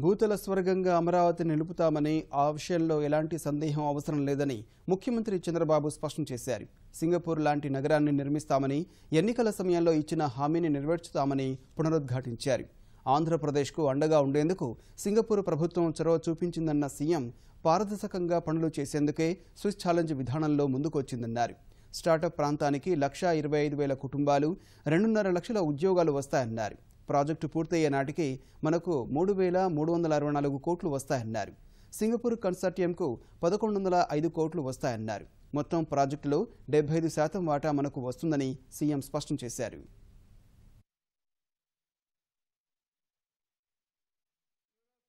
భూతల స్వర్గంగా అమరావతిని నిలుపుతామని ఆ విషయంలో ఎలాంటి సందేహం అవసరం లేదని ముఖ్యమంత్రి చంద్రబాబు స్పష్టం చేశారు. సింగపూర్ లాంటి నగరాన్ని నిర్మిస్తామని, ఎన్నికల సమయంలో ఇచ్చిన హామీని నెరవేర్చుతామని పునరుద్ఘాటించారు. ఆంధ్రప్రదేశ్కు అండగా ఉండేందుకు సింగపూర్ ప్రభుత్వం చొరవ చూపించిందన్న సీఎం పారదర్శకంగా పనులు చేసేందుకే స్విస్ ఛాలెంజ్ విధానంలో ముందుకొచ్చిందన్నారు. స్టార్టప్ ప్రాంతానికి 1,25,000 కుటుంబాలు, 2.5 లక్షల ఉద్యోగాలు వస్తాయన్నారు. ప్రాజెక్టు పూర్తయ్యే నాటికి మనకు 3,364 కోట్లు వస్తాయన్నారు. సింగపూర్ కన్సార్టియంకు 1,105 కోట్లు వస్తాయన్నారు. మొత్తం ప్రాజెక్టులో 75% వాటా మనకు వస్తుందని సీఎం స్పష్టం చేశారు.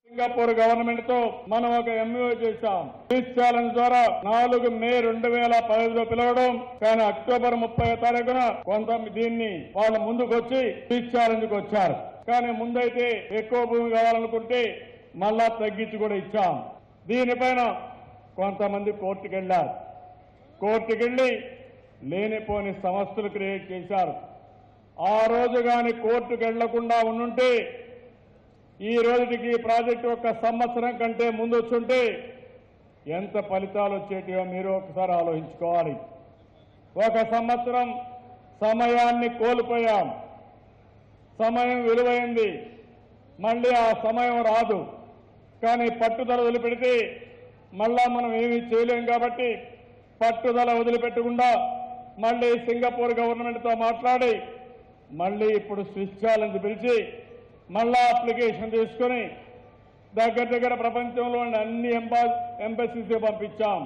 సింగపూర్ గవర్నమెంట్ తో మనం ఒక ఎంఓయూ చేశాం. స్విస్ ఛాలెంజ్ ద్వారా 4 మే 2015లో పిలవడం, కానీ అక్టోబర్ 30వ తారీఖున కొంత దీన్ని వాళ్ళ ముందుకు వచ్చి స్విస్ ఛాలెంజ్ కు వచ్చారు. కానీ ముందైతే ఎక్కువ భూమి కావాలనుకుంటే మళ్ళా తగ్గించి కూడా ఇచ్చాం. దీనిపైన కొంతమంది కోర్టుకెళ్లారు. కోర్టుకెళ్లి లేనిపోని సమస్యలు క్రియేట్ చేశారు. ఆ రోజు గాని కోర్టుకు వెళ్లకుండా ఉండుంటే ఈ రోజుకి ఈ ప్రాజెక్టు 1 సంవత్సరం కంటే ముందు వచ్చుంటే ఎంత ఫలితాలు వచ్చేటివో మీరు ఒకసారి ఆలోచించుకోవాలి. 1 సంవత్సరం సమయాన్ని కోల్పోయాం. సమయం విలువైంది, మళ్ళీ ఆ సమయం రాదు. కానీ పట్టుదల వదిలిపెడితే మళ్ళా మనం ఏమీ చేయలేం. కాబట్టి పట్టుదల వదిలిపెట్టకుండా మళ్ళీ సింగపూర్ గవర్నమెంట్తో మాట్లాడి మళ్ళీ ఇప్పుడు స్విస్ ఛాలెంజ్ పిలిచి మళ్ళా అప్లికేషన్ తీసుకుని దగ్గర ప్రపంచంలో అన్ని ఎంబసీస్కి పంపించాం.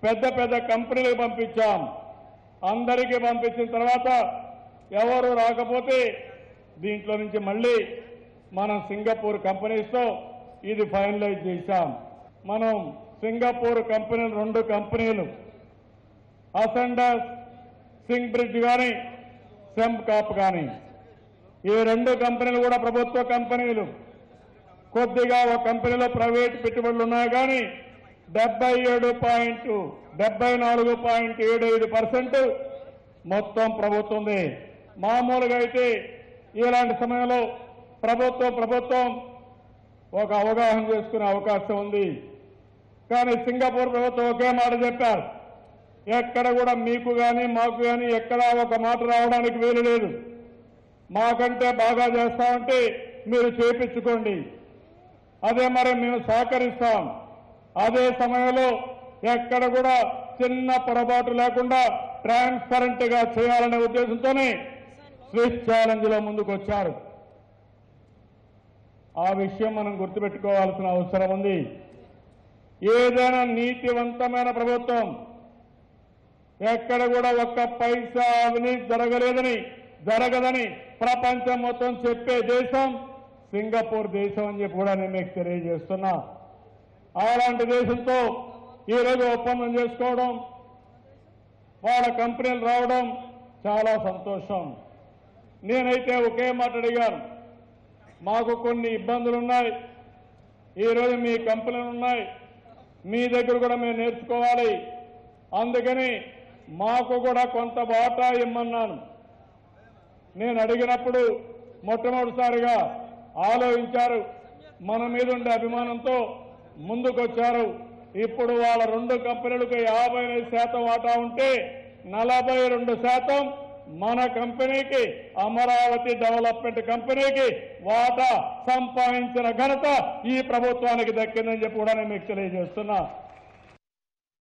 పెద్ద పెద్ద కంపెనీలకు పంపించాం. అందరికీ పంపించిన తర్వాత ఎవరు రాకపోతే దీంట్లో నుంచి మళ్ళీ మనం సింగపూర్ కంపెనీస్తో ఇది ఫైనలైజ్ చేశాం. మనం సింగపూర్ కంపెనీలు 2 కంపెనీలు అసెండస్, సింగ్ బ్రిడ్జ్ కానీ సెంకాప్ కానీ, ఈ 2 కంపెనీలు కూడా ప్రభుత్వ కంపెనీలు. కొద్దిగా ఒక కంపెనీలో ప్రైవేట్ పెట్టుబడులు ఉన్నాయి, కానీ 74.75% మొత్తం ప్రభుత్వంది. మామూలుగా అయితే ఇలాంటి సమయంలో ప్రభుత్వం ఒక అవగాహన చేసుకునే అవకాశం ఉంది. కానీ సింగపూర్ ప్రభుత్వం ఒకే మాట చెప్పారు, ఎక్కడ కూడా మీకు కానీ మాకు కానీ ఎక్కడా ఒక మాట రావడానికి వీలు లేదు. మాకంటే బాగా చేస్తామంటే మీరు చేపించుకోండి, అదే మరి మేము సహకరిస్తాం. అదే సమయంలో ఎక్కడ కూడా చిన్న పొరపాటు లేకుండా ట్రాన్స్పరెంట్ గా చేయాలనే ఉద్దేశంతోనే స్విస్ ఛాలెంజ్ లో ముందుకు వచ్చారు. ఆ విషయం మనం గుర్తుపెట్టుకోవాల్సిన అవసరం ఉంది. ఏదైనా నీతివంతమైన ప్రభుత్వం ఎక్కడ కూడా 1 పైసా అవినీతి జరగదని ప్రపంచం మొత్తం చెప్పే దేశం సింగపూర్ దేశం అని చెప్పి కూడా నేను మీకు తెలియజేస్తున్నా. అలాంటి దేశంతో ఈరోజు ఒప్పందం చేసుకోవడం, వాళ్ళ కంపెనీలు రావడం చాలా సంతోషం. నేనైతే ఒకే మాట అడిగాను, మాకు కొన్ని ఇబ్బందులు ఉన్నాయి, ఈరోజు మీ కంపెనీలు ఉన్నాయి, మీ దగ్గర కూడా మేము నేర్చుకోవాలి, అందుకని మాకు కూడా కొంత వాటా ఇమ్మన్నాను. నేను అడిగినప్పుడు మొట్టమొదటిసారిగా ఆలోచించారు, మన మీద ఉండే అభిమానంతో ముందుకొచ్చారు. ఇప్పుడు వాళ్ళ 2 కంపెనీలకు 55% వాటా ఉంటే 42% మన కంపెనీకి, అమరావతి డెవలప్మెంట్ కంపెనీకి వాటా సంపాదించిన ఘనత ఈ ప్రభుత్వానికి దక్కిందని చెప్పి కూడా నేను మీకు తెలియజేస్తున్నా.